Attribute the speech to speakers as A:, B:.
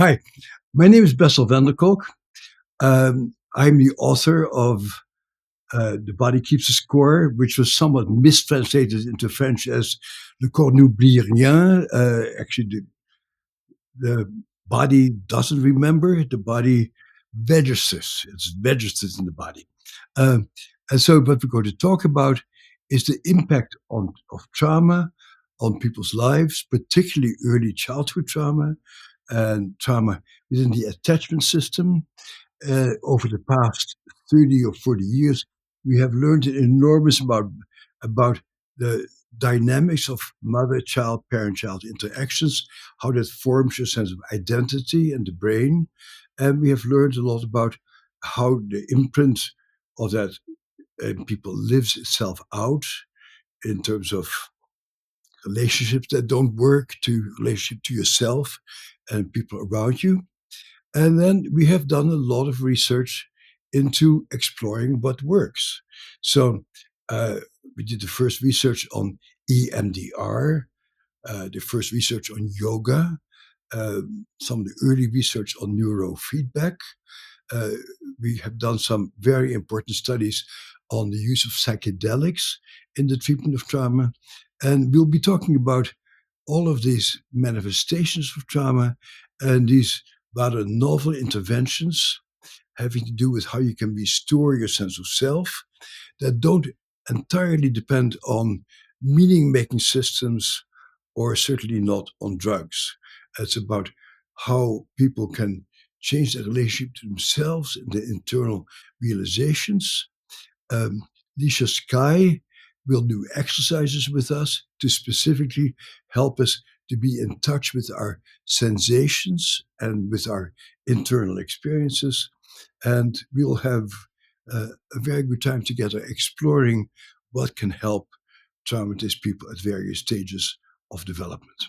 A: Hi, my name is Bessel van Kolk. I'm the author of The Body Keeps a Score, which was somewhat mistranslated into French as Le corps n'oublie rien. Actually, the body doesn't remember, the body registers. It's registered in the body. Um, and so, what we're going to talk about is the impact of trauma on people's lives, particularly early childhood trauma and trauma within the attachment system. Over the past 30 or 40 years, we have learned an enormous amount about the dynamics of mother-child, parent-child interactions, how that forms your sense of identity in the brain. And we have learned a lot about how the imprint of that in people lives itself out in terms of relationships that don't work, to relationship to yourself and people around you. And then we have done a lot of research into exploring what works. So uh, we did the first research on EMDR, the first research on yoga, some of the early research on neurofeedback. Uh, we have done some very important studies on the use of psychedelics in the treatment of trauma. And we'll be talking about all of these manifestations of trauma and these rather novel interventions having to do with how you can restore your sense of self that don't entirely depend on meaning making systems or certainly not on drugs. It's about how people can change their relationship to themselves and their internal realizations. um, Licia Sky will do exercises with us to specifically help us to be in touch with our sensations and with our internal experiences. And we'll have a very good time together exploring what can help traumatized people at various stages of development.